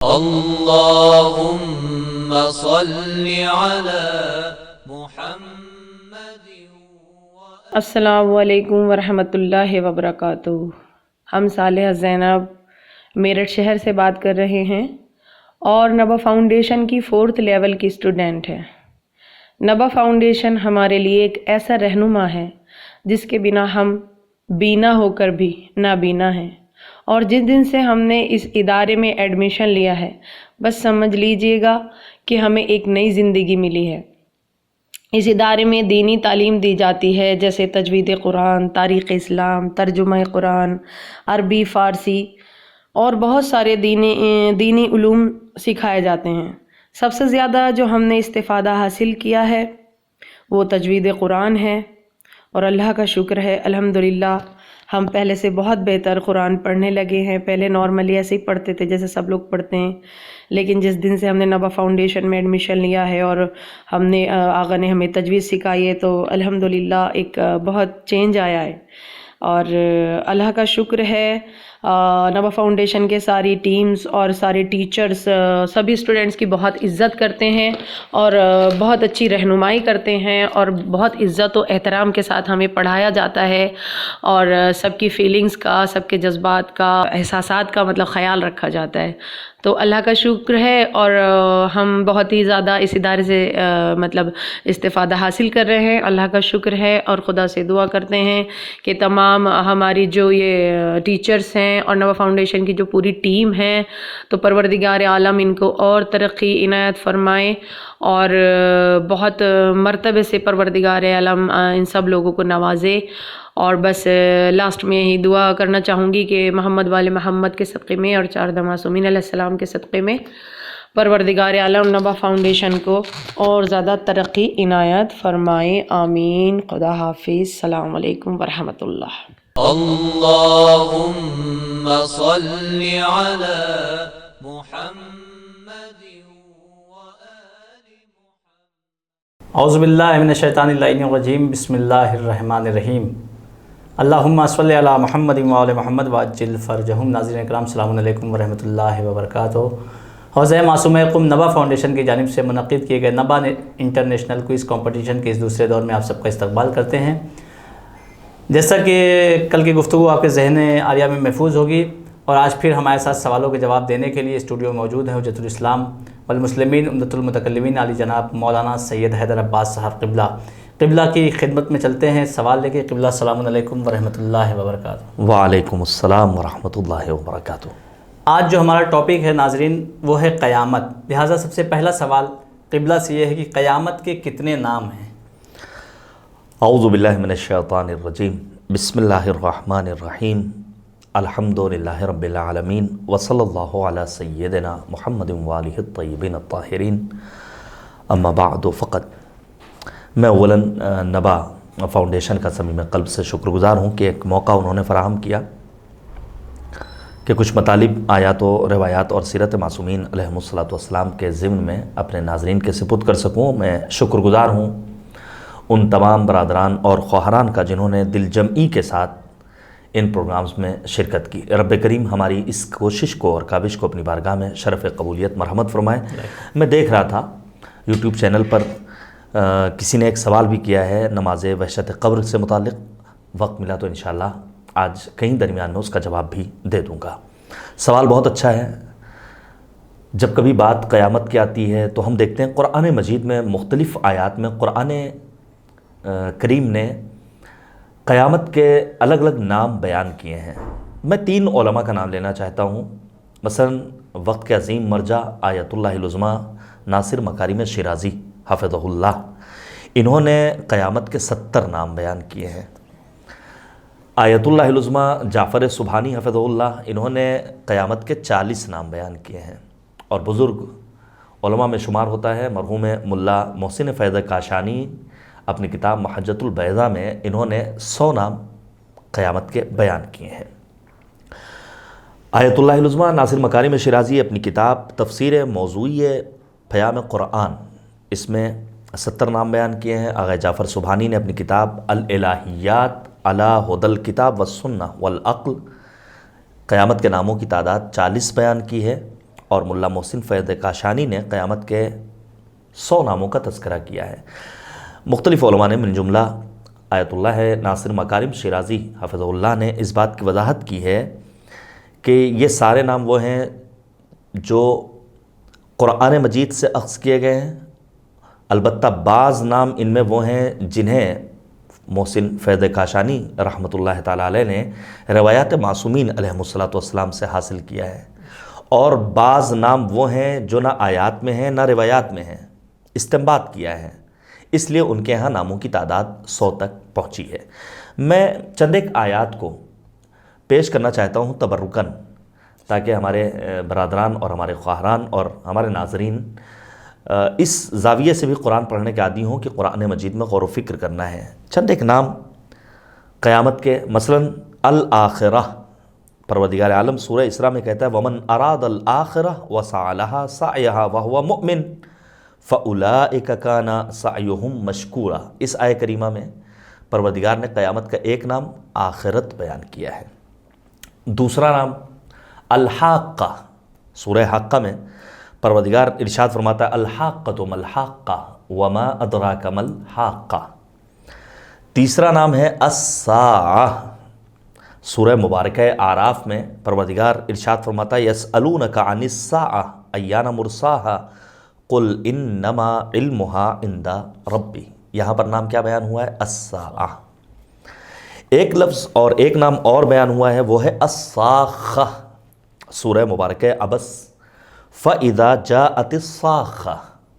اللهم صل على محمد السلام علیکم ورحمۃ اللہ وبرکاتہ۔ ہم صالحہ زینب میرٹھ شہر سے بات کر رہے ہیں اور نبا فاؤنڈیشن کی 4th لیول کی اسٹوڈنٹ ہے۔ نبا فاؤنڈیشن ہمارے لیے ایک ایسا رہنما ہے جس کے بنا ہم بینا ہو کر بھی نابینا ہیں، اور جس دن سے ہم نے اس ادارے میں ایڈمیشن لیا ہے بس سمجھ لیجئے گا کہ ہمیں ایک نئی زندگی ملی ہے۔ اس ادارے میں دینی تعلیم دی جاتی ہے، جیسے تجوید قرآن، تاریخ اسلام، ترجمہ قرآن، عربی، فارسی اور بہت سارے دینی علوم سکھائے جاتے ہیں۔ سب سے زیادہ جو ہم نے استفادہ حاصل کیا ہے وہ تجوید قرآن ہے، اور اللہ کا شکر ہے الحمدللہ ہم پہلے سے بہت بہتر قرآن پڑھنے لگے ہیں۔ پہلے نارملی ایسے ہی پڑھتے تھے جیسے سب لوگ پڑھتے ہیں، لیکن جس دن سے ہم نے نبا فاؤنڈیشن میں ایڈمیشن لیا ہے اور ہم نے آغا نے ہمیں تجوید سکھائی ہے تو الحمدللہ ایک بہت چینج آیا ہے، اور اللہ کا شکر ہے نبا فاؤنڈیشن کے ساری ٹیمز اور سارے ٹیچرز سبھی اسٹوڈنٹس کی بہت عزت کرتے ہیں اور بہت اچھی رہنمائی کرتے ہیں، اور بہت عزت و احترام کے ساتھ ہمیں پڑھایا جاتا ہے، اور سب کی فیلنگز کا، سب کے جذبات کا، احساسات کا خیال رکھا جاتا ہے۔ تو اللہ کا شکر ہے، اور ہم بہت ہی زیادہ اس ادارے سے استفادہ حاصل کر رہے ہیں۔ اللہ کا شکر ہے، اور خدا سے دعا کرتے ہیں کہ تمام ہماری جو یہ ٹیچرز ہیں اور نبا فاؤنڈیشن کی جو پوری ٹیم ہے تو پروردگار عالم ان کو اور ترقی عنایت فرمائے، اور بہت مرتبے سے پروردگار عالم ان سب لوگوں کو نوازے۔ اور بس لاسٹ میں یہی دعا کرنا چاہوں گی کہ محمد والے محمد کے صدقے میں اور 4 معصومین علیہ السلام کے صدقے میں پروردگار عالم نبا فاؤنڈیشن کو اور زیادہ ترقی عنایت فرمائے، آمین۔ خدا حافظ، السلام علیکم ورحمۃ اللہ۔ اللهم صل على محمد اعوذ باللہ من الشیطان اللعین الرجیم، بسم اللہ الرحمن الرحیم۔ اللہم صلی علی محمد وعلی محمد وعجل فرجہم۔ ناظرین کرام، السلام علیکم ورحمۃ اللہ وبرکاتہ۔ حوزہ معصوم قم نبا فاؤنڈیشن کی جانب سے منعقد کیے گئے نبا انٹرنیشنل کوئز کمپٹیشن کے اس دوسرے دور میں آپ سب کا استقبال کرتے ہیں۔ جیسا کہ کل کی گفتگو آپ کے ذہن عالیہ میں محفوظ ہوگی، اور آج پھر ہمارے ساتھ سوالوں کے جواب دینے کے لیے اسٹوڈیو موجود ہیں حجت الاسلام والمسلمین عمدۃ المتکلمین علی جناب مولانا سید حیدر عباس صاحب قبلہ کی خدمت میں چلتے ہیں۔ سوال لے کے قبلہ، السلام علیکم ورحمۃ اللہ وبرکاتہ۔ وعلیکم السلام ورحمۃ اللہ وبرکاتہ۔ آج جو ہمارا ٹاپک ہے ناظرین وہ ہے قیامت، لہٰذا سب سے پہلا سوال قبلہ سے یہ ہے کہ قیامت کے کتنے نام ہیں؟ اعوذ باللہ من الشیطان الرجیم، بسم اللہ الرحمن الرحیم، الحمد للہ رب العالمین، وصلی اللہ علی سیدنا محمد وآلہ الطیبین الطاہرین، اما بعد فقط۔ میں اولاً نبا فاؤنڈیشن کا صمیم قلب سے شکر گزار ہوں کہ ایک موقع انہوں نے فراہم کیا کہ کچھ مطالب، آیات و روایات اور سیرت معصومین علیہم الصلاۃ والسلام کے ضمن میں اپنے ناظرین کے سپرد کر سکوں۔ میں شکر گزار ہوں ان تمام برادران اور خواہران کا جنہوں نے دل جمعی کے ساتھ ان پروگرامز میں شرکت کی۔ رب کریم ہماری اس کوشش کو اور کاوش کو اپنی بارگاہ میں شرف قبولیت مرحمت فرمائے۔ میں دیکھ رہا تھا یوٹیوب چینل پر کسی نے ایک سوال بھی کیا ہے نماز وحشت قبر سے متعلق، وقت ملا تو انشاءاللہ آج کہیں درمیان میں اس کا جواب بھی دے دوں گا۔ سوال بہت اچھا ہے۔ جب کبھی بات قیامت کی آتی ہے تو ہم دیکھتے ہیں قرآن مجید میں مختلف آیات میں قرآن کریم نے قیامت کے الگ الگ نام بیان کیے ہیں۔ میں 3 علماء کا نام لینا چاہتا ہوں، مثلا وقت کے عظیم مرجع آیت اللہ العظمیٰ ناصر مکارم شیرازی حفظہ اللہ، انہوں نے قیامت کے 70 نام بیان کیے ہیں۔ آیت اللہ العظمیٰ جعفر سبحانی حفظہ اللہ، انہوں نے قیامت کے 40 نام بیان کیے ہیں، اور بزرگ علماء میں شمار ہوتا ہے مرحوم ملا محسن فیض کاشانی، اپنی کتاب محجت البیضاء میں انہوں نے 100 نام قیامت کے بیان کیے ہیں۔ آیت اللہ العظمیٰ ناصر مکارم شیرازی اپنی کتاب تفسیر موضوعی پیام قرآن، اس میں 70 نام بیان کیے ہیں۔ آغا جعفر سبحانی نے اپنی کتاب الالہیات علی ھدی الکتاب والسنہ والعقل، قیامت کے ناموں کی تعداد 40 بیان کی ہے۔ اور ملا محسن فیض کاشانی نے قیامت کے 100 ناموں کا تذکرہ کیا ہے۔ مختلف علماء نے من جملہ آیت اللہ ناصر مکارم شیرازی حفظہ اللہ نے اس بات کی وضاحت کی ہے کہ یہ سارے نام وہ ہیں جو قرآن مجید سے اخذ کیے گئے ہیں، البتہ بعض نام ان میں وہ ہیں جنہیں محسن فیض کاشانی رحمۃ اللہ تعالیٰ علیہ نے روایات معصومین علیہم الصلاۃ والسلام سے حاصل کیا ہے، اور بعض نام وہ ہیں جو نہ آیات میں ہیں نہ روایات میں ہیں، استنباط کیا ہے، اس لیے ان کے ہاں ناموں کی تعداد 100 تک پہنچی ہے۔ میں چند ایک آیات کو پیش کرنا چاہتا ہوں تبرکاً، تاکہ ہمارے برادران اور ہمارے خواہران اور ہمارے ناظرین اس زاویے سے بھی قرآن پڑھنے کے عادی ہوں کہ قرآن مجید میں غور و فکر کرنا ہے۔ چند ایک نام قیامت کے، مثلاً الآخرہ، پروردگار عالم سورہ اسراء میں کہتا ہے وَمَنْ أَرَادَ الْآخِرَةَ وَسَعَى لَهَا سَعْيَهَا وَهُوَ مُؤْمِنٌ فَأُولَٰئِكَ كَانَ سَعْيُهُمْ مَشْكُورًا۔ اس آیہ کریمہ میں پروردگار نے قیامت کا ایک نام آخرت بیان کیا ہے۔ دوسرا نام الحاقہ، سورہ حاقہ میں پروردگار ارشاد فرماتا ہے الحاقۃ ما الحاقہ وما ادراک ما الحاقہ۔ تیسرا نام ہے الساعہ، سورہ مبارکہ اعراف میں پروردگار ارشاد فرماتا ہے یسألونک عن الساعہ ایان مرساہا قل انما علمها عند ربی۔ یہاں پر نام کیا بیان ہوا ہے؟ الساعہ۔ ایک لفظ اور ایک نام اور بیان ہوا ہے، وہ ہے الصاخہ، سورہ مبارکہ عبس فَإِذَا جَاءَتِ الصَّاخَّةُ،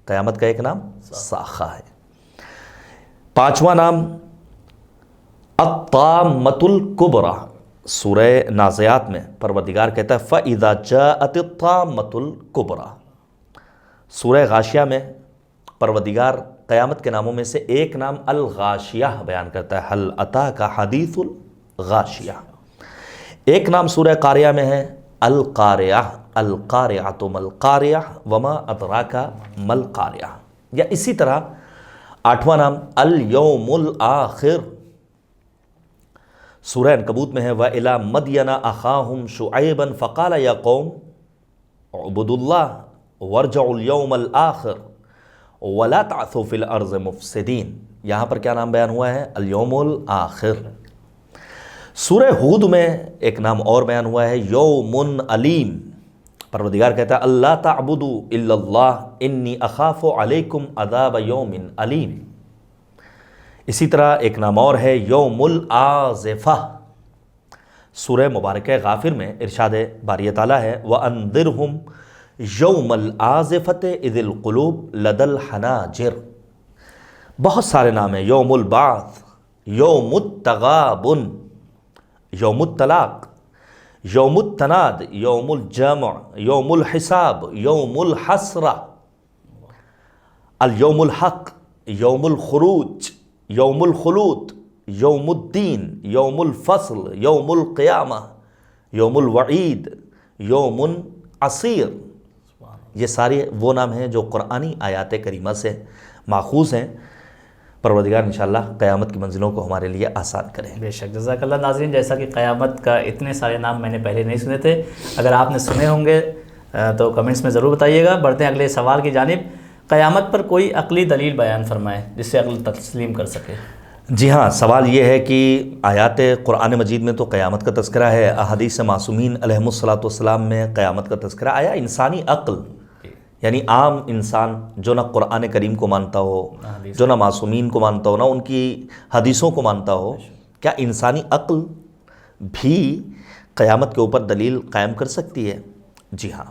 قیامت کا ایک نام صاخہ ہے۔ پانچواں نام الطامۃ الکبریٰ، سورہ نازعات میں پروردگار کہتا ہے فَإِذَا جَاءَتِ الطامۃ الکبریٰ۔ سورہ غاشیہ میں پروردگار قیامت کے ناموں میں سے ایک نام الغاشیہ بیان کرتا ہے هل اتاک حدیث الغاشیہ۔ ایک نام سورہ قاریہ میں ہے القاریہ، القاریۃ ما القاریہ وما ادراک ما القاریہ۔ یا اسی طرح آٹھواں نام الیوم الآخر، سورہ عنکبوت میں ہے وَإِلَى مَدْيَنَ أَخَاهُمْ شُعَيْبًا فَقَالَ يَا قَوْمِ اعْبُدُوا اللَّهَ وَارْجَعُوا الْيَوْمَ الْآخِرَ وَلَا تَعْثُوا فِي الْأَرْضِ مُفْسِدِينَ۔ یہاں پر کیا نام بیان ہوا ہے؟ الیوم الآخر۔ سورہ ہود میں ایک نام اور بیان ہوا ہے یوم علیم، پروردگار کہتا ہے اللہ تعبدوا الا اللہ انی اخاف علیکم عذاب یوم علیم۔ اسی طرح ایک نام اور ہے یوم الآزفہ، سورہ مبارکہ غافر میں ارشاد باری تعالیٰ ہے وَأَنذِرْهُمْ یوم الآزفۃ اذ القلوب لدى الحناجر۔ بہت سارے نام ہیں، یوم البعث، یوم التغابن، یوم الطلاق، یوم التناد، یوم الجمع، یوم الحساب، یوم الحسرہ، الیوم الحق، یوم الخروج، یوم الخلود، یوم الدین، یوم الفصل، یوم القیامہ، یوم الوعید، یوم عسیر۔ یہ سارے وہ نام ہیں جو قرآنی آیات کریمہ سے ماخوذ ہیں۔ پروردگار انشاءاللہ قیامت کی منزلوں کو ہمارے لیے آسان کریں۔ بے شک، جزاک اللہ۔ ناظرین، جیسا کہ قیامت کا اتنے سارے نام میں نے پہلے نہیں سنے تھے، اگر آپ نے سنے ہوں گے تو کمنٹس میں ضرور بتائیے گا۔ بڑھتے ہیں اگلے سوال کی جانب۔ قیامت پر کوئی عقلی دلیل بیان فرمائیں جس سے عقل تسلیم کر سکے۔ جی ہاں، سوال یہ ہے کہ آیات قرآن مجید میں تو قیامت کا تذکرہ ہے، احادیث معصومین علیہم الصلاۃ والسلام میں قیامت کا تذکرہ آیا، انسانی عقل یعنی عام انسان جو نہ قرآن کریم کو مانتا ہو، جو نہ معصومین کو مانتا ہو، نہ ان کی حدیثوں کو مانتا ہو، کیا انسانی عقل بھی قیامت کے اوپر دلیل قائم کر سکتی ہے؟ جی ہاں،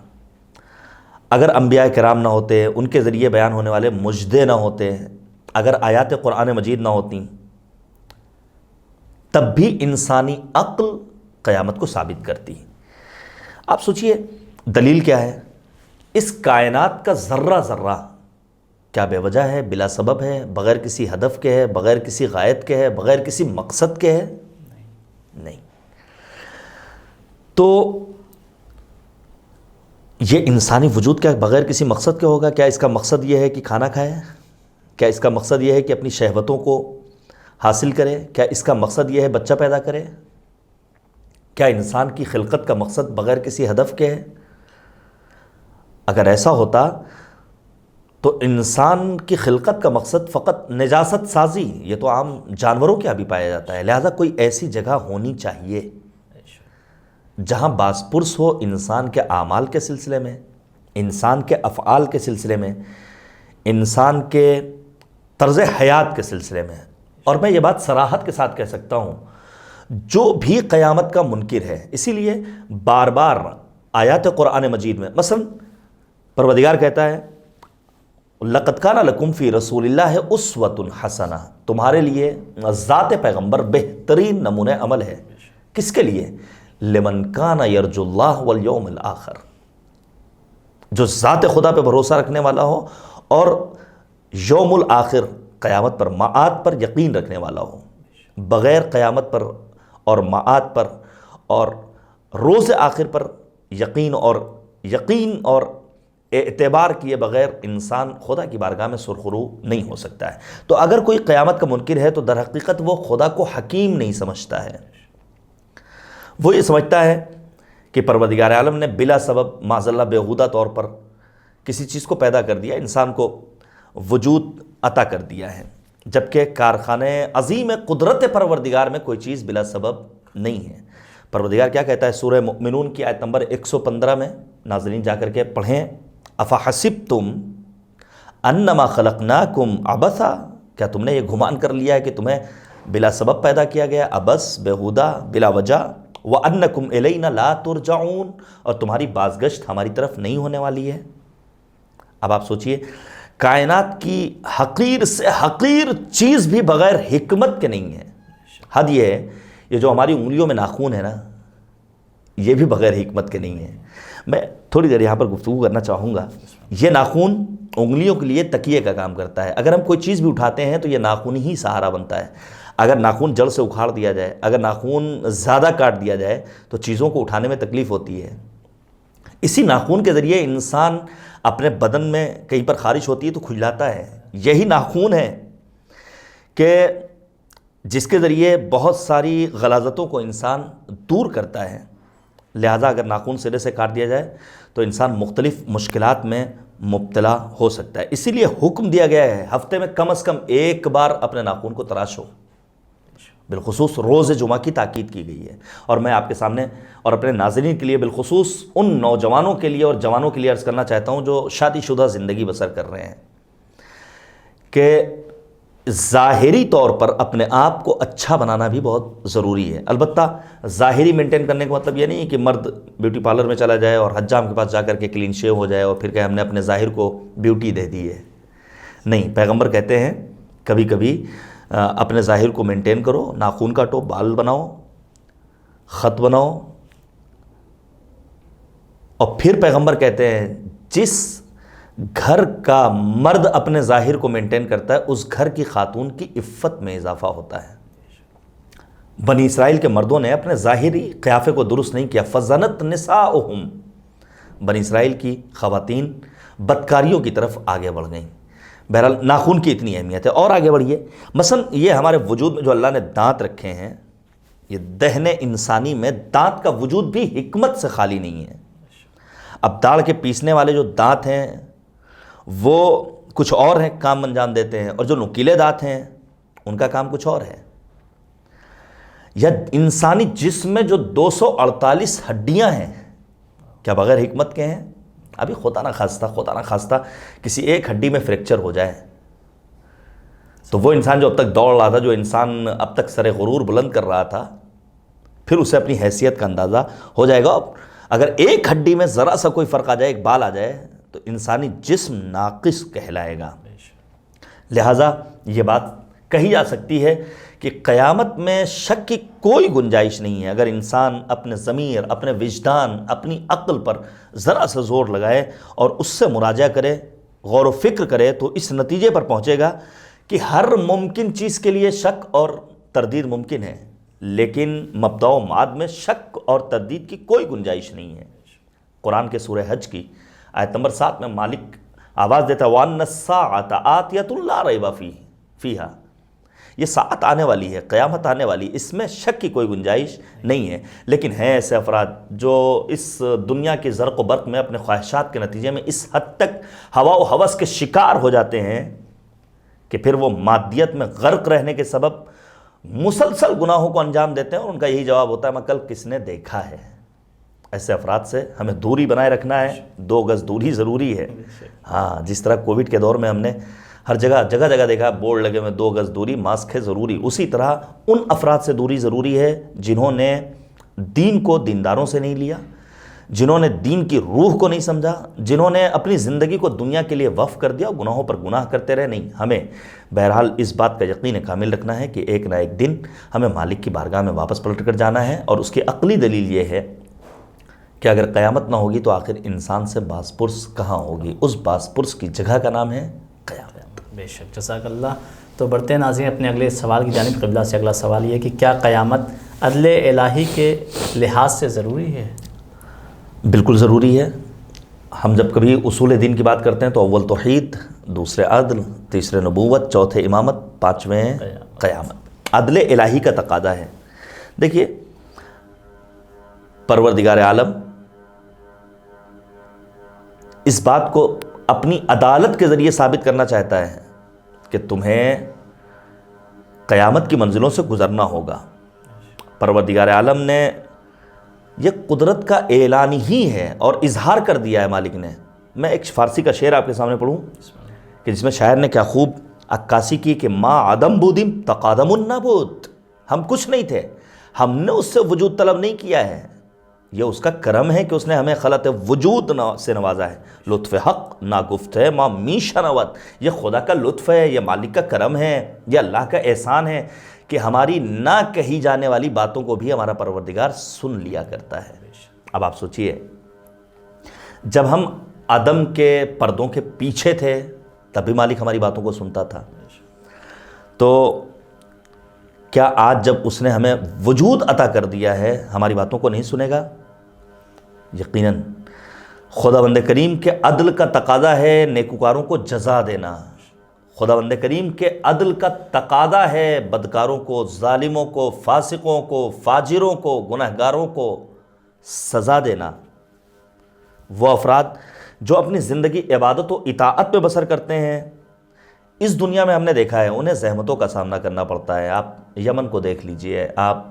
اگر انبیاء کرام نہ ہوتے، ان کے ذریعے بیان ہونے والے مجدے نہ ہوتے، اگر آیات قرآن مجید نہ ہوتیں، تب بھی انسانی عقل قیامت کو ثابت کرتی۔ آپ سوچئے دلیل کیا ہے؟ اس کائنات کا ذرہ ذرہ کیا بے وجہ ہے، بلا سبب ہے، بغیر کسی ہدف کے ہے، بغیر کسی غایت کے ہے، بغیر کسی مقصد کے ہے؟ نہیں۔ تو یہ انسانی وجود کیا بغیر کسی مقصد کے ہوگا؟ کیا اس کا مقصد یہ ہے کہ کھانا کھائے؟ کیا اس کا مقصد یہ ہے کہ اپنی شہوتوں کو حاصل کرے؟ کیا اس کا مقصد یہ ہے بچہ پیدا کرے؟ کیا انسان کی خلقت کا مقصد بغیر کسی ہدف کے ہے؟ اگر ایسا ہوتا تو انسان کی خلقت کا مقصد فقط نجاست سازی، یہ تو عام جانوروں کے یہاں بھی پایا جاتا ہے، لہذا کوئی ایسی جگہ ہونی چاہیے جہاں باس پرس ہو انسان کے اعمال کے سلسلے میں، انسان کے افعال کے سلسلے میں، انسان کے طرز حیات کے سلسلے میں۔ اور میں یہ بات صراحت کے ساتھ کہہ سکتا ہوں، جو بھی قیامت کا منکر ہے، اسی لیے بار بار آیات قرآن مجید میں مثلا پروردگار کہتا ہے لَقَدْ كَانَ لَكُمْ فِي رَسُولِ اللَّهِ أُسْوَةٌ حَسَنَةٌ، تمہارے لیے ذات پیغمبر بہترین نمونہ عمل ہے۔ کس کے لیے؟ لِمَنْ كَانَ يَرْجُو اللَّهَ وَالْيَوْمَ الْآخِرَ، جو ذات خدا پہ بھروسہ رکھنے والا ہو اور یوم الآخر قیامت پر معاد پر یقین رکھنے والا ہو۔ بغیر قیامت پر اور معاد پر اور روز آخر پر یقین اور اعتبار کیے بغیر انسان خدا کی بارگاہ میں سرخرو نہیں ہو سکتا ہے۔ تو اگر کوئی قیامت کا منکر ہے تو در حقیقت وہ خدا کو حکیم نہیں سمجھتا ہے، وہ یہ سمجھتا ہے کہ پروردگار عالم نے بلا سبب معاذ اللہ بیہودہ طور پر کسی چیز کو پیدا کر دیا، انسان کو وجود عطا کر دیا ہے، جبکہ کارخانے عظیم قدرت پروردگار میں کوئی چیز بلا سبب نہیں ہے۔ پروردگار کیا کہتا ہے سورہ مؤمنون کی آیت نمبر 115 میں، ناظرین جا کر کے پڑھیں، افحسبتم انما خلقناکم عبثا، کیا تم نے یہ گمان کر لیا ہے کہ تمہیں بلا سبب پیدا کیا گیا، عبث بیہودہ بلا وجہ، وانکم الینا لا ترجعون، اور تمہاری بازگشت ہماری طرف نہیں ہونے والی ہے۔ اب آپ سوچئے، کائنات کی حقیر سے حقیر چیز بھی بغیر حکمت کے نہیں ہے۔ حد یہ ہے، یہ جو ہماری انگلیوں میں ناخون ہے نا، یہ بھی بغیر حکمت کے نہیں ہے۔ میں تھوڑی دیر یہاں پر گفتگو کرنا چاہوں گا۔ یہ ناخون انگلیوں کے لیے تکیے کا کام کرتا ہے، اگر ہم کوئی چیز بھی اٹھاتے ہیں تو یہ ناخون ہی سہارا بنتا ہے۔ اگر ناخون جڑ سے اکھاڑ دیا جائے، اگر ناخون زیادہ کاٹ دیا جائے تو چیزوں کو اٹھانے میں تکلیف ہوتی ہے۔ اسی ناخون کے ذریعے انسان اپنے بدن میں کہیں پر خارش ہوتی ہے تو کھجلاتا ہے۔ یہی ناخون ہے کہ جس کے ذریعے بہت ساری غلاظتوں کو انسان دور کرتا ہے، لہذا اگر ناخون سرے سے کاٹ دیا جائے تو انسان مختلف مشکلات میں مبتلا ہو سکتا ہے۔ اسی لیے حکم دیا گیا ہے ہفتے میں کم از کم ایک بار اپنے ناخون کو تراشو، بالخصوص روز جمعہ کی تاکید کی گئی ہے۔ اور میں آپ کے سامنے اور اپنے ناظرین کے لیے، بالخصوص ان نوجوانوں کے لیے اور جوانوں کے لیے عرض کرنا چاہتا ہوں جو شادی شدہ زندگی بسر کر رہے ہیں، کہ ظاہری طور پر اپنے آپ کو اچھا بنانا بھی بہت ضروری ہے۔ البتہ ظاہری مینٹین کرنے کا مطلب یہ نہیں کہ مرد بیوٹی پارلر میں چلا جائے اور حجام کے پاس جا کر کے کلین شیو ہو جائے اور پھر کہ ہم نے اپنے ظاہر کو بیوٹی دے دی ہے۔ نہیں، پیغمبر کہتے ہیں کبھی کبھی اپنے ظاہر کو مینٹین کرو، ناخون کاٹو، بال بناؤ، خط بناؤ، اور پھر پیغمبر کہتے ہیں جس گھر کا مرد اپنے ظاہر کو مینٹین کرتا ہے اس گھر کی خاتون کی عفت میں اضافہ ہوتا ہے۔ بنی اسرائیل کے مردوں نے اپنے ظاہری قیافے کو درست نہیں کیا، فَزَنَتْ نِسَاؤُهُمْ، بنی اسرائیل کی خواتین بدکاریوں کی طرف آگے بڑھ گئیں۔ بہرحال ناخون کی اتنی اہمیت ہے۔ اور آگے بڑھیے، مثلا یہ ہمارے وجود میں جو اللہ نے دانت رکھے ہیں، یہ دہن انسانی میں دانت کا وجود بھی حکمت سے خالی نہیں ہے۔ اب داڑھ کے پیسنے والے جو دانت ہیں وہ کچھ اور ہیں، کام انجام دیتے ہیں، اور جو نکیلے دانت ہیں ان کا کام کچھ اور ہے۔ یا انسانی جسم میں جو 248 ہڈیاں ہیں، کیا بغیر حکمت کے ہیں؟ ابھی خدا نہ خواستہ کسی ایک ہڈی میں فریکچر ہو جائے تو وہ انسان جو اب تک دوڑ رہا تھا، جو انسان اب تک سر غرور بلند کر رہا تھا، پھر اسے اپنی حیثیت کا اندازہ ہو جائے گا۔ اگر ایک ہڈی میں ذرا سا کوئی فرق آ جائے، ایک بال آ جائے، تو انسانی جسم ناقص کہلائے گا۔ لہٰذا یہ بات کہی جا سکتی ہے کہ قیامت میں شک کی کوئی گنجائش نہیں ہے۔ اگر انسان اپنے ضمیر، اپنے وجدان، اپنی عقل پر ذرا سا زور لگائے اور اس سے مراجعہ کرے، غور و فکر کرے، تو اس نتیجے پر پہنچے گا کہ ہر ممکن چیز کے لیے شک اور تردید ممکن ہے، لیکن مبدا و معاد میں شک اور تردید کی کوئی گنجائش نہیں ہے۔ قرآن کے سورہ حج کی آیت نمبر 7 میں مالک آواز دیتا ہے وَأَنَّ السَّاعَةَ آتِيَةٌ لَا رَيْبَ فِيهَا، یہ ساعت آنے والی ہے، قیامت آنے والی، اس میں شک کی کوئی گنجائش نہیں ہے. لیکن ہیں ایسے افراد جو اس دنیا کے زرق و برق میں اپنے خواہشات کے نتیجے میں اس حد تک ہوا و ہوس کے شکار ہو جاتے ہیں کہ پھر وہ مادیت میں غرق رہنے کے سبب مسلسل گناہوں کو انجام دیتے ہیں، اور ان کا یہی جواب ہوتا ہے میں کل کس نے دیکھا ہے. ایسے افراد سے ہمیں دوری بنائے رکھنا ہے، 2 گز دوری ضروری ہے. ہاں، جس طرح کووڈ کے دور میں ہم نے ہر جگہ جگہ دیکھا بورڈ لگے ہوئے 2 گز دوری، ماسک ہے ضروری، اسی طرح ان افراد سے دوری ضروری ہے جنہوں نے دین کو دینداروں سے نہیں لیا، جنہوں نے دین کی روح کو نہیں سمجھا، جنہوں نے اپنی زندگی کو دنیا کے لیے وقف کر دیا، گناہوں پر گناہ کرتے رہے. نہیں، ہمیں بہرحال اس بات کا یقین کامل رکھنا ہے کہ ایک نہ ایک دن ہمیں مالک کی بارگاہ میں واپس پلٹ کر جانا ہے. اور اس کی عقلی دلیل یہ ہے کہ اگر قیامت نہ ہوگی تو آخر انسان سے باز پرس کہاں ہوگی؟ اس باز پرس کی جگہ کا نام ہے قیامت. بے شک، جزاک اللہ. تو بڑھتے ہیں ناظرین اپنے اگلے سوال کی جانب. قبلہ سے اگلا سوال یہ ہے کہ کیا قیامت عدل الہی کے لحاظ سے ضروری ہے؟ بالکل ضروری ہے. ہم جب کبھی اصول دین کی بات کرتے ہیں تو اول توحید، دوسرے عدل، تیسرے نبوت، چوتھے امامت، پانچویں قیامت. عدل الہی کا تقاضا ہے. دیکھیے، پروردگار عالم اس بات کو اپنی عدالت کے ذریعے ثابت کرنا چاہتا ہے کہ تمہیں قیامت کی منزلوں سے گزرنا ہوگا. پروردگار عالم نے یہ قدرت کا اعلان ہی ہے اور اظہار کر دیا ہے مالک نے. میں ایک فارسی کا شعر آپ کے سامنے پڑھوں کہ جس میں شاعر نے کیا خوب عکاسی کی کہ ما عدم بودیم تقادم النبوت. ہم کچھ نہیں تھے، ہم نے اس سے وجود طلب نہیں کیا ہے، یہ اس کا کرم ہے کہ اس نے ہمیں خلط وجود سے نوازا ہے. لطف حق نا گفت ہے ما می شنوت. یہ خدا کا لطف ہے، یہ مالک کا کرم ہے، یہ اللہ کا احسان ہے کہ ہماری نہ کہی جانے والی باتوں کو بھی ہمارا پروردگار سن لیا کرتا ہے. اب آپ سوچئے، جب ہم عدم کے پردوں کے پیچھے تھے تب بھی مالک ہماری باتوں کو سنتا تھا، تو کیا آج جب اس نے ہمیں وجود عطا کر دیا ہے ہماری باتوں کو نہیں سنے گا؟ یقیناً خداوند کریم کے عدل کا تقاضا ہے نیکوکاروں کو جزا دینا. خداوند کریم کے عدل کا تقاضا ہے بدکاروں کو، ظالموں کو، فاسقوں کو، فاجروں کو، گنہگاروں کو سزا دینا. وہ افراد جو اپنی زندگی عبادت و اطاعت پہ بسر کرتے ہیں، اس دنیا میں ہم نے دیکھا ہے انہیں زحمتوں کا سامنا کرنا پڑتا ہے. آپ یمن کو دیکھ لیجئے، آپ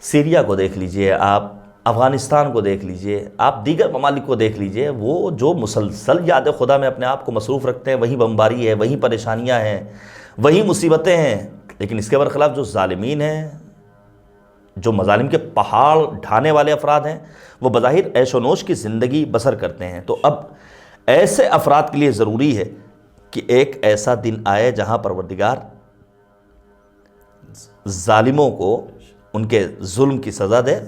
سیریا کو دیکھ لیجئے، آپ افغانستان کو دیکھ لیجئے، آپ دیگر ممالک کو دیکھ لیجئے. وہ جو مسلسل یاد خدا میں اپنے آپ کو مصروف رکھتے ہیں، وہیں بمباری ہے، وہیں پریشانیاں ہیں، وہیں مصیبتیں ہیں. لیکن اس کے برخلاف جو ظالمین ہیں، جو مظالم کے پہاڑ ڈھانے والے افراد ہیں، وہ بظاہر عیش و نوش کی زندگی بسر کرتے ہیں. تو اب ایسے افراد کے لیے ضروری ہے کہ ایک ایسا دن آئے جہاں پروردگار ظالموں کو ان کے ظلم کی سزا دے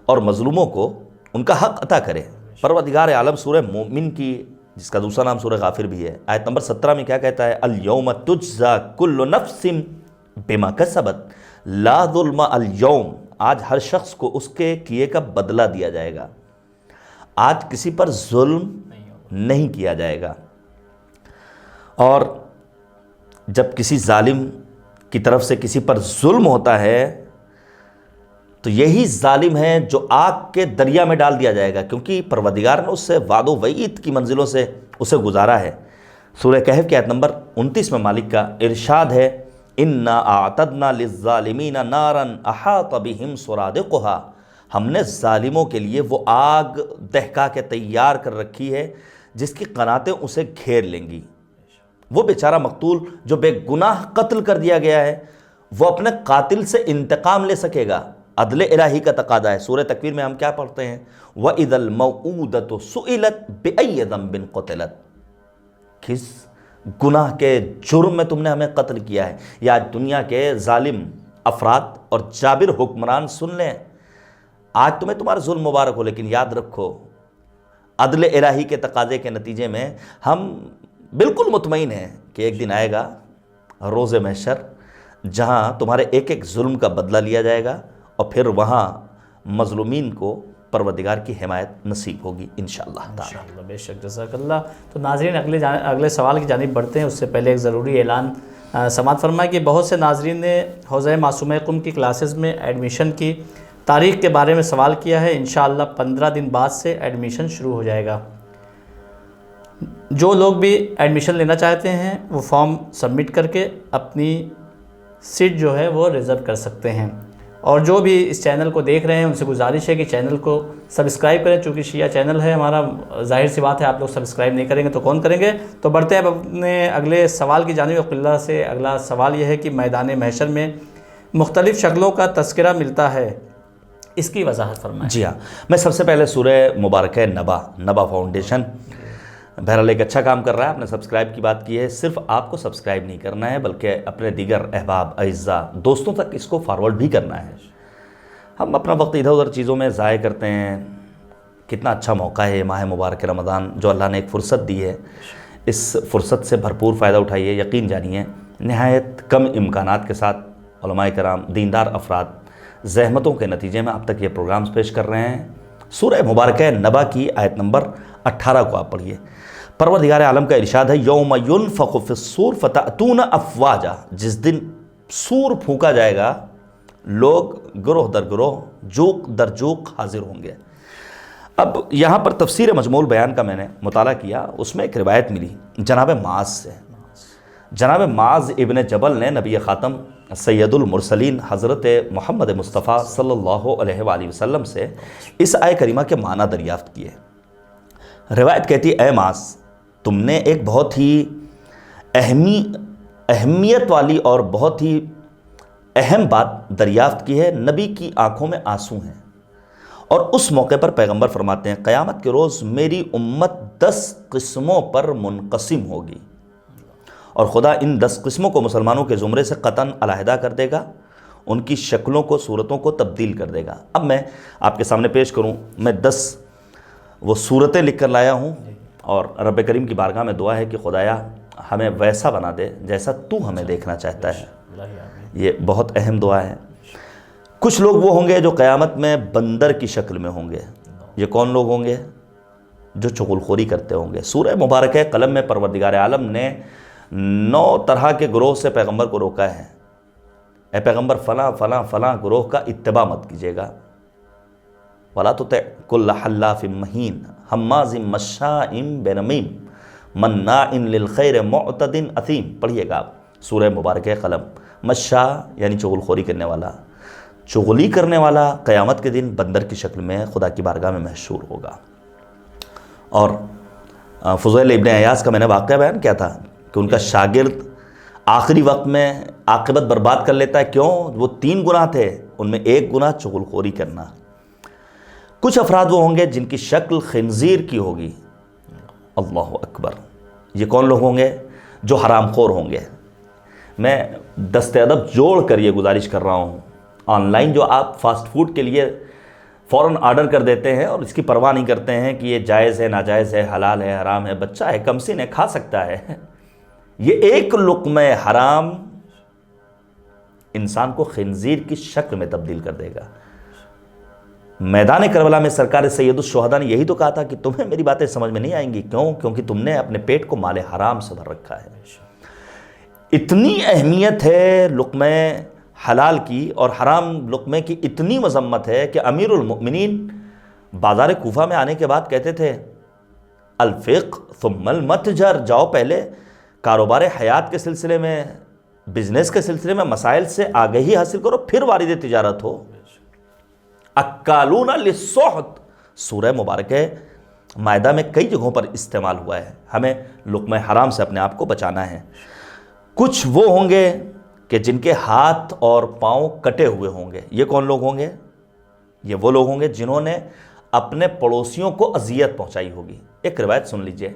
اور مظلوموں کو ان کا حق عطا کرے. پروردگار عالم سورہ مومن کی، جس کا دوسرا نام سورہ غافر بھی ہے، آیت نمبر 17 میں کیا کہتا ہے؟ الیوم تجزا کل نفس بما کسبت لا ظلم اليوم. آج ہر شخص کو اس کے کیے کا بدلہ دیا جائے گا. آج کسی پر ظلم نہیں کیا جائے گا. اور جب کسی ظالم کی طرف سے کسی پر ظلم ہوتا ہے تو یہی ظالم ہے جو آگ کے دریا میں ڈال دیا جائے گا، کیونکہ پروردگار نے اس سے وعد و وعید کی منزلوں سے اسے گزارا ہے. سورہ کہف کی آیت نمبر 29 میں مالک کا ارشاد ہے اِنَّا أَعْتَدْنَا لِلظَّالِمِينَ نَارًا أَحَاطَ بِهِمْ سُرَادِقُهَا. ہم نے ظالموں کے لیے وہ آگ دہکا کے تیار کر رکھی ہے جس کی قناتیں اسے گھیر لیں گی. وہ بیچارہ مقتول جو بے گناہ قتل کر دیا گیا ہے، وہ اپنے قاتل سے انتقام لے سکے گا. عدل الہی کا تقاضا ہے. سورہ تکویر میں ہم کیا پڑھتے ہیں؟ وَإِذَا الْمَوْءُودَةُ سُئِلَتْ بِأَيِّ ذَنبٍ قُتِلَتْ. کس گناہ کے جرم میں تم نے ہمیں قتل کیا ہے؟ یا آج دنیا کے ظالم افراد اور جابر حکمران سن لیں، آج تمہیں تمہارا ظلم مبارک ہو، لیکن یاد رکھو عدل الہی کے تقاضے کے نتیجے میں ہم بالکل مطمئن ہیں کہ ایک دن آئے گا روز محشر جہاں تمہارے ایک ایک ظلم کا بدلہ لیا جائے گا، اور پھر وہاں مظلومین کو پروردگار کی حمایت نصیب ہوگی انشاءاللہ تعالی. بے شک، جزاک اللہ. تو ناظرین اگلے سوال کی جانب بڑھتے ہیں. اس سے پہلے ایک ضروری اعلان سماعت فرمائے کہ بہت سے ناظرین نے حوزہ معصومہ قم کی کلاسز میں ایڈمیشن کی تاریخ کے بارے میں سوال کیا ہے۔ انشاءاللہ 15 دن بعد سے ایڈمیشن شروع ہو جائے گا۔ جو لوگ بھی ایڈمیشن لینا چاہتے ہیں وہ فارم سبمٹ کر کے اپنی سیٹ جو ہے وہ ریزرو کر سکتے ہیں۔ اور جو بھی اس چینل کو دیکھ رہے ہیں ان سے گزارش ہے کہ چینل کو سبسکرائب کریں، چونکہ شیعہ چینل ہے ہمارا، ظاہر سی بات ہے آپ لوگ سبسکرائب نہیں کریں گے تو کون کریں گے۔ تو بڑھتے ہیں اب اپنے اگلے سوال کی جانب۔ وقت اللہ سے اگلا سوال یہ ہے کہ میدان محشر میں مختلف شکلوں کا تذکرہ ملتا ہے، اس کی وضاحت فرمائیں۔ جی ہاں، میں سب سے پہلے سورہ مبارکہ نبا فاؤنڈیشن بہرحال ایک اچھا کام کر رہا ہے، آپ نے سبسکرائب کی بات کی ہے، صرف آپ کو سبسکرائب نہیں کرنا ہے بلکہ اپنے دیگر احباب اعزاء دوستوں تک اس کو فارورڈ بھی کرنا ہے۔ ہم اپنا وقت ادھر ادھر چیزوں میں ضائع کرتے ہیں، کتنا اچھا موقع ہے ماہ مبارک رمضان جو اللہ نے ایک فرصت دی ہے، اس فرصت سے بھرپور فائدہ اٹھائیے۔ یقین جانیے نہایت کم امکانات کے ساتھ علماء کرام، دیندار افراد زحمتوں کے نتیجے میں اب تک یہ پروگرامز پیش کر رہے ہیں۔ سورہ مبارکہ نبا کی آیت نمبر 18 کو آپ پڑھیے۔ پروردگار عالم کا ارشاد ہے، یوم ینفخ فی الصور فتأتون افواجا، جس دن سور پھونکا جائے گا لوگ گروہ در گروہ، جوق در جوق حاضر ہوں گے۔ اب یہاں پر تفسیر مجموع بیان کا میں نے مطالعہ کیا، اس میں ایک روایت ملی جناب معاذ سے۔ جناب معاذ ابن جبل نے نبی خاتم سید المرسلین حضرت محمد مصطفیٰ صلی اللہ علیہ وآلہ وسلم سے اس آیہ کریمہ کے معنی دریافت کیے۔ روایت کہتی ہے، اے معاذ، تم نے ایک بہت ہی اہمیت والی اور بہت ہی اہم بات دریافت کی ہے، نبی کی آنکھوں میں آنسو ہیں۔ اور اس موقع پر پیغمبر فرماتے ہیں، قیامت کے روز میری امت 10 قسموں پر منقسم ہوگی، اور خدا ان 10 قسموں کو مسلمانوں کے زمرے سے قطعاً علیحدہ کر دے گا، ان کی شکلوں کو، صورتوں کو تبدیل کر دے گا۔ اب میں آپ کے سامنے پیش کروں، میں 10 وہ صورتیں لکھ کر لایا ہوں، اور رب کریم کی بارگاہ میں دعا ہے کہ خدایا ہمیں ویسا بنا دے جیسا تو ہمیں دیکھنا چاہتا ہے۔ یہ بہت اہم دعا ہے۔ کچھ لوگ وہ ہوں گے جو قیامت میں بندر کی شکل میں ہوں گے۔ یہ کون لوگ ہوں گے؟ جو چغل خوری کرتے ہوں گے۔ سورہ مبارکہ قلم میں پروردگار عالم نے 9 طرح کے گروہ سے پیغمبر کو روکا ہے، اے پیغمبر فلاں فلاں فلاں گروہ کا اتباع مت کیجیے گا۔ وَلَا تُطِعْ كُلَّ حَلَّافٍ مَّهِينٍ ہَمَّازٍ مَّشَّاءٍ بِنَمِيمٍ مَّنَّاعٍ لِّلْخَيْرِ مُعْتَدٍ اثیم۔ پڑھیے گا آپ سورہ مبارکہ قلم۔ مشاء یعنی چغل خوری کرنے والا، چغلی کرنے والا قیامت کے دن بندر کی شکل میں خدا کی بارگاہ میں محشور ہوگا۔ اور فضیل ابن عیاض کا میں نے واقعہ بیان کیا تھا کہ ان کا شاگرد آخری وقت میں عاقبت برباد کر لیتا ہے۔ کیوں؟ وہ 3 گناہ تھے، ان میں ایک گناہ چغل خوری کرنا۔ کچھ افراد وہ ہوں گے جن کی شکل خنزیر کی ہوگی۔ اللہ اکبر! یہ کون لوگ ہوں گے؟ جو حرام خور ہوں گے۔ میں دست ادب جوڑ کر یہ گزارش کر رہا ہوں، آن لائن جو آپ فاسٹ فوڈ کے لیے فوراً آرڈر کر دیتے ہیں اور اس کی پرواہ نہیں کرتے ہیں کہ یہ جائز ہے، ناجائز ہے، حلال ہے، حرام ہے، بچہ ہے، کمسن ہے، کھا سکتا ہے، یہ ایک لقمہ حرام انسان کو خنزیر کی شکل میں تبدیل کر دے گا۔ میدان کربلا میں سرکار سید الشہداء نے یہی تو کہا تھا کہ تمہیں میری باتیں سمجھ میں نہیں آئیں گی۔ کیوں؟ کیونکہ تم نے اپنے پیٹ کو مال حرام سے بھر رکھا ہے۔ اتنی اہمیت ہے لقمہ حلال کی، اور حرام لقمے کی اتنی مذمت ہے کہ امیر المؤمنین بازار کوفہ میں آنے کے بعد کہتے تھے، الفقہ ثم المتجر، جاؤ پہلے کاروبار حیات کے سلسلے میں، بزنس کے سلسلے میں مسائل سے آگہی حاصل کرو، پھر وارد تجارت ہو۔ اکالون للسحت سورہ مبارکہ مائدہ میں کئی جگہوں پر استعمال ہوا ہے۔ ہمیں لقمہ حرام سے اپنے آپ کو بچانا ہے۔ کچھ وہ ہوں گے کہ جن کے ہاتھ اور پاؤں کٹے ہوئے ہوں گے۔ یہ کون لوگ ہوں گے؟ یہ وہ لوگ ہوں گے جنہوں نے اپنے پڑوسیوں کو اذیت پہنچائی ہوگی۔ ایک روایت سن لیجئے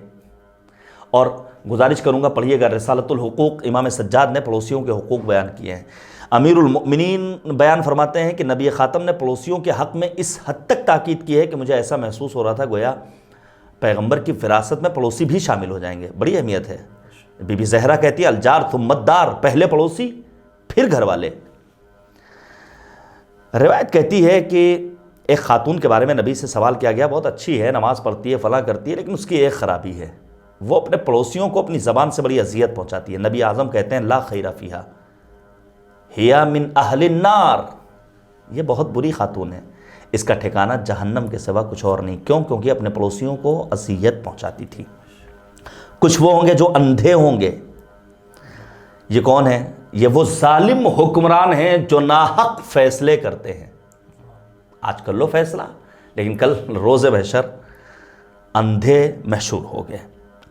اور گزارش کروں گا پڑھیے گا۔ رسالۃ الحقوق امام سجاد نے پڑوسیوں کے حقوق بیان کیے ہیں۔ امیر المؤمنین بیان فرماتے ہیں کہ نبی خاتم نے پڑوسیوں کے حق میں اس حد تک تاکید کی ہے کہ مجھے ایسا محسوس ہو رہا تھا گویا پیغمبر کی وراثت میں پڑوسی بھی شامل ہو جائیں گے۔ بڑی اہمیت ہے۔ بی بی زہرا کہتی ہے، الجار ثم الدار، پہلے پڑوسی پھر گھر والے۔ روایت کہتی ہے کہ ایک خاتون کے بارے میں نبی سے سوال کیا گیا، بہت اچھی ہے، نماز پڑھتی ہے، فلاں کرتی ہے، لیکن اس کی ایک خرابی ہے۔ وہ اپنے پڑوسیوں کو اپنی زبان سے بڑی اذیت پہنچاتی ہے. نبی اعظم کہتے ہیں لا خیر فیہا ہیا من اہل النار، یہ بہت بری خاتون ہے، اس کا ٹھکانہ جہنم کے سوا کچھ اور نہیں. کیوں؟ کیونکہ اپنے پڑوسیوں کو اذیت پہنچاتی تھی. کچھ وہ ہوں گے جو اندھے ہوں گے. یہ کون ہیں؟ یہ وہ ظالم حکمران ہیں جو ناحق فیصلے کرتے ہیں. آج کر لو فیصلہ، لیکن کل روز محشر اندھے محشور ہو گئے.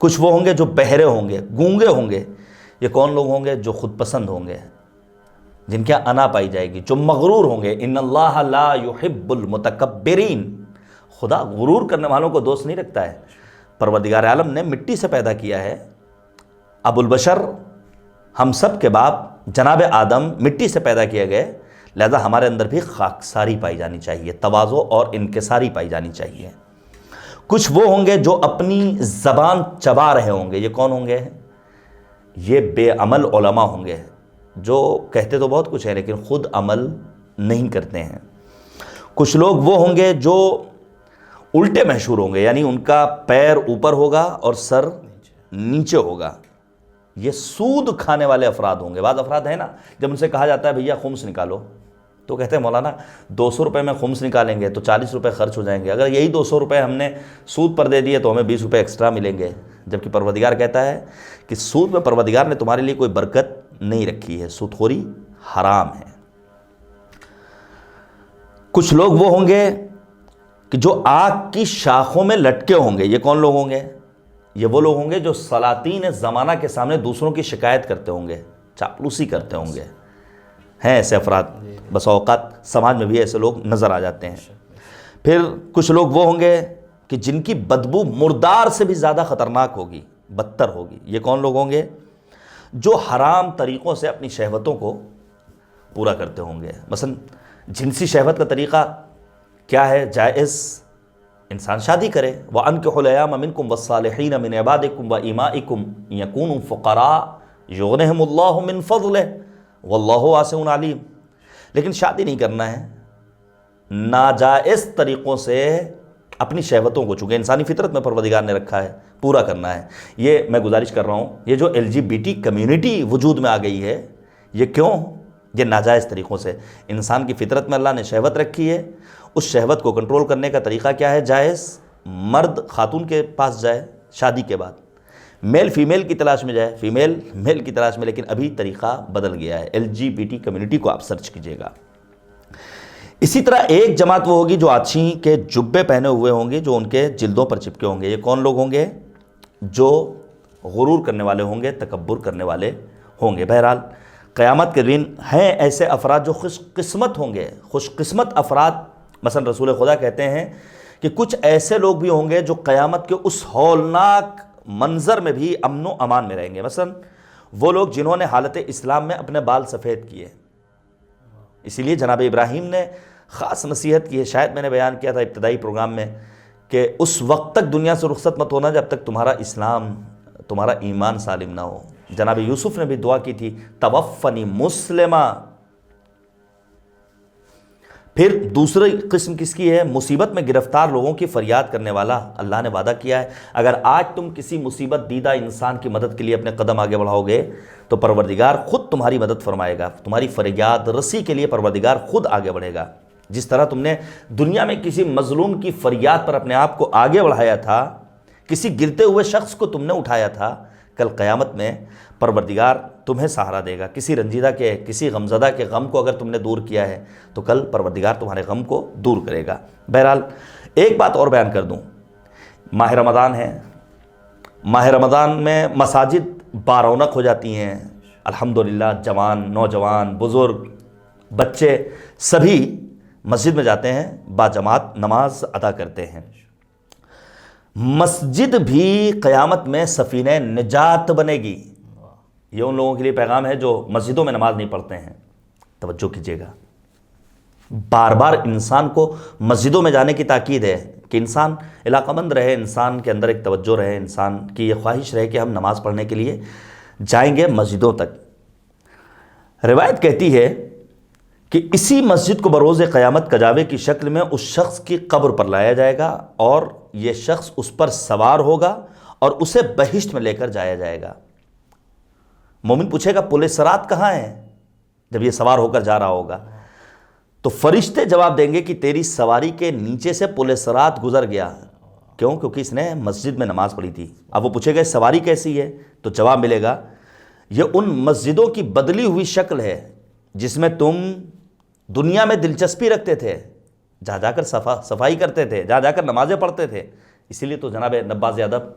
کچھ وہ ہوں گے جو بہرے ہوں گے، گونگے ہوں گے. یہ کون لوگ ہوں گے؟ جو خود پسند ہوں گے، جن کے انا پائی جائے گی، جو مغرور ہوں گے. ان اللہ لا یحب المتکبرین، خدا غرور کرنے والوں کو دوست نہیں رکھتا ہے. پروردگار عالم نے مٹی سے پیدا کیا ہے. ابو البشر ہم سب کے باپ جناب آدم مٹی سے پیدا کیے گئے، لہذا ہمارے اندر بھی خاکساری پائی جانی چاہیے، تواضع اور انکساری پائی جانی چاہیے. کچھ وہ ہوں گے جو اپنی زبان چبا رہے ہوں گے. یہ کون ہوں گے؟ یہ بے عمل علماء ہوں گے، جو کہتے تو بہت کچھ ہے لیکن خود عمل نہیں کرتے ہیں. کچھ لوگ وہ ہوں گے جو الٹے محشور ہوں گے، یعنی ان کا پیر اوپر ہوگا اور سر نیچے ہوگا. یہ سود کھانے والے افراد ہوں گے. بعض افراد ہیں نا، جب ان سے کہا جاتا ہے بھیا خمس نکالو، تو کہتے ہیں مولانا 200 روپے میں خمس نکالیں گے تو 40 روپے خرچ ہو جائیں گے، اگر یہی 200 روپے ہم نے سود پر دے دیے تو ہمیں 20 روپے ایکسٹرا ملیں گے. جبکہ پروردگار کہتا ہے کہ سود میں پروردگار نے تمہارے لیے کوئی برکت نہیں رکھی ہے، سود خوری حرام ہے. کچھ لوگ وہ ہوں گے کہ جو آگ کی شاخوں میں لٹکے ہوں گے. یہ کون لوگ ہوں گے؟ یہ وہ لوگ ہوں گے جو سلاطین زمانہ کے سامنے دوسروں کی شکایت کرتے ہوں گے، چاپلوسی کرتے ہوں گے. ہیں ایسے افراد، بس اوقات سماج میں بھی ایسے لوگ نظر آ جاتے ہیں. پھر کچھ لوگ وہ ہوں گے کہ جن کی بدبو مردار سے بھی زیادہ خطرناک ہوگی، بدتر ہوگی. یہ کون لوگ ہوں گے؟ جو حرام طریقوں سے اپنی شہوتوں کو پورا کرتے ہوں گے. مثلا جنسی شہوت کا طریقہ کیا ہے؟ جائز انسان شادی کرے. وَأَنكِحُوا الْأَيَامَ مِنكُمْ وَالصَّالِحِينَ مِنْ عِبَادِكُمْ وَإِمَائِكُمْ يَكُونُوا فُقَرَاءَ يُغْنِهِمُ اللَّهُ مِنْ فَضْلِهِ وَاللَّهُ وَاسِعٌ عَلِيمٌ. لیکن شادی نہیں کرنا ہے، ناجائز طریقوں سے اپنی شہوتوں کو، چونکہ انسانی فطرت میں پروردگار نے رکھا ہے، پورا کرنا ہے. یہ میں گزارش کر رہا ہوں، یہ جو LGBT کمیونٹی وجود میں آ گئی ہے، یہ کیوں؟ یہ ناجائز طریقوں سے. انسان کی فطرت میں اللہ نے شہوت رکھی ہے، اس شہوت کو کنٹرول کرنے کا طریقہ کیا ہے؟ جائز. مرد خاتون کے پاس جائے شادی کے بعد، میل فیمیل کی تلاش میں جائے، فیمیل میل کی تلاش میں. لیکن ابھی طریقہ بدل گیا ہے. LGBT کمیونٹی کو آپ سرچ کیجئے گا. اسی طرح ایک جماعت وہ ہوگی جو آچھی کے جبے پہنے ہوئے ہوں گے، جو ان کے جلدوں پر چپکے ہوں گے. یہ کون لوگ ہوں گے؟ جو غرور کرنے والے ہوں گے، تکبر کرنے والے ہوں گے. بہرحال قیامت کے دن ہیں ایسے افراد جو خوش قسمت ہوں گے، خوش قسمت افراد. مثلا رسول خدا کہتے ہیں کہ کچھ ایسے لوگ بھی ہوں گے جو قیامت کے اس ہولناک منظر میں بھی امن و امان میں رہیں گے. مثلا وہ لوگ جنہوں نے حالت اسلام میں اپنے بال سفید کیے. اسی لیے جناب ابراہیم نے خاص نصیحت کی ہے، شاید میں نے بیان کیا تھا ابتدائی پروگرام میں، کہ اس وقت تک دنیا سے رخصت مت ہونا جب تک تمہارا اسلام، تمہارا ایمان سالم نہ ہو. جناب یوسف نے بھی دعا کی تھی، توفنی مسلمہ. پھر دوسری قسم کس کی ہے؟ مصیبت میں گرفتار لوگوں کی فریاد کرنے والا. اللہ نے وعدہ کیا ہے اگر آج تم کسی مصیبت دیدہ انسان کی مدد کے لیے اپنے قدم آگے بڑھاؤ گے تو پروردگار خود تمہاری مدد فرمائے گا. تمہاری فریاد رسی کے لیے پروردگار خود آگے بڑھے گا. جس طرح تم نے دنیا میں کسی مظلوم کی فریاد پر اپنے آپ کو آگے بڑھایا تھا، کسی گرتے ہوئے شخص کو تم نے اٹھایا تھا، کل قیامت میں پروردگار تمہیں سہارا دے گا. کسی رنجیدہ کے، کسی غمزدہ کے غم کو اگر تم نے دور کیا ہے تو کل پروردگار تمہارے غم کو دور کرے گا. بہرحال ایک بات اور بیان کر دوں، ماہ رمضان ہے. ماہ رمضان میں مساجد بارونق ہو جاتی ہیں. الحمدللہ جوان، نوجوان، بزرگ، بچے سبھی مسجد میں جاتے ہیں، باجماعت نماز ادا کرتے ہیں. مسجد بھی قیامت میں سفینہ نجات بنے گی. یہ ان لوگوں کے لیے پیغام ہے جو مسجدوں میں نماز نہیں پڑھتے ہیں. توجہ کیجیے گا، بار بار انسان کو مسجدوں میں جانے کی تاکید ہے کہ انسان علاقہ مند رہے، انسان کے اندر ایک توجہ رہے، انسان کی یہ خواہش رہے کہ ہم نماز پڑھنے کے لیے جائیں گے مسجدوں تک. روایت کہتی ہے کہ اسی مسجد کو بروز قیامت کجاوے کی شکل میں اس شخص کی قبر پر لایا جائے گا اور یہ شخص اس پر سوار ہوگا اور اسے بہشت میں لے کر جایا جائے گا۔ مومن پوچھے گا پل صراط کہاں ہے جب یہ سوار ہو کر جا رہا ہوگا، تو فرشتے جواب دیں گے کہ تیری سواری کے نیچے سے پل صراط گزر گیا۔ کیوں؟ کیونکہ اس نے مسجد میں نماز پڑھی تھی۔ اب وہ پوچھے گا سواری کیسی ہے، تو جواب ملے گا یہ ان مسجدوں کی بدلی ہوئی شکل ہے جس میں تم دنیا میں دلچسپی رکھتے تھے، جہاں جا کر صفائی کرتے تھے، جہاں جا کر نمازیں پڑھتے تھے۔ اسی لیے تو جناب نباز ادب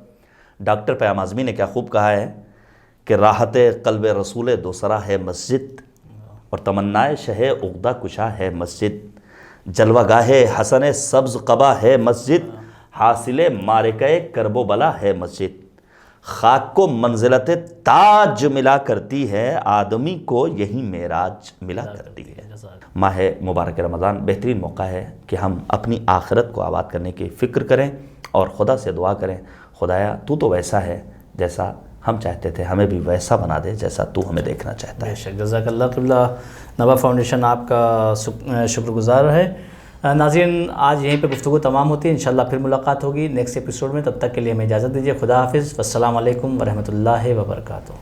ڈاکٹر پیام اعظمی نے کیا خوب کہا ہے کہ راحت قلب رسول دوسرا ہے مسجد، اور تمنائے شہ عقدہ کشا ہے مسجد، جلوہ گاہ حسن سبز قبا ہے مسجد، حاصل مارکہ کرب و بلا ہے مسجد، خاک کو منزلت تاج ملا کرتی ہے، آدمی کو یہی معراج ملا کرتی ہے۔ ماہ مبارک رمضان بہترین موقع ہے کہ ہم اپنی آخرت کو آباد کرنے کی فکر کریں اور خدا سے دعا کریں، خدایا تو تو ویسا ہے جیسا ہم چاہتے تھے، ہمیں بھی ویسا بنا دے جیسا تو ہمیں دیکھنا چاہتا ہے۔ بے شک، جزاک اللہ قبلہ۔ نبا فاؤنڈیشن آپ کا شکر گزار ہے۔ ناظرین، آج یہیں پہ گفتگو تمام ہوتی ہے، انشاءاللہ پھر ملاقات ہوگی نیکسٹ ایپیسوڈ میں، تب تک کے لیے ہمیں اجازت دیجیے، خدا حافظ، والسلام علیکم ورحمۃ اللہ وبرکاتہ۔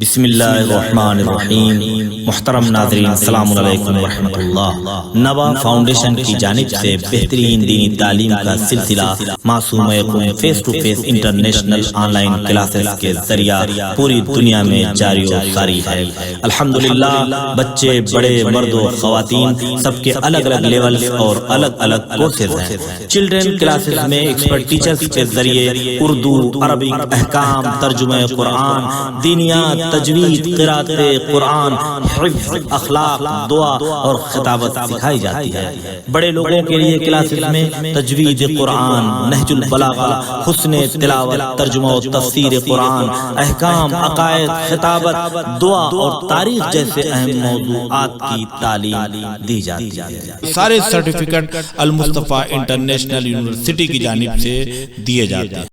بسم اللہ الرحمن الرحیم۔ محترم ناظرین، السلام علیکم ورحمۃ اللہ۔ نوا فاؤنڈیشن کی جانب سے بہترین دینی تعلیم کا سلسلہ معصوم یقوم face to face international online classes کے ذریعہ پوری دنیا میں جاری و ساری ہے۔ الحمدللہ بچے، بڑے، مرد و خواتین سب کے الگ الگ لیولز اور الگ الگ کورسز ہیں۔ چلڈرن کلاسز میں ایکسپرٹ ٹیچرز کے ذریعے اردو، عربک، احکام، ترجمہ قرآن، دینیات، تجوید، قرات قرآن، حفظ، اخلاق، دعا اور خطابت سکھائی جاتی ہے۔ بڑے لوگوں کے لیے کلاسز میں تجوید قرآن، نہج البلاغہ، حسن تلاوت، ترجمہ و تفسیر قرآن، احکام، عقائد، خطابت، دعا اور تاریخ جیسے اہم موضوعات کی تعلیم دی جاتی ہے۔ سارے سرٹیفکیٹ المصطفیٰ انٹرنیشنل یونیورسٹی کی جانب سے دیے جاتے ہیں۔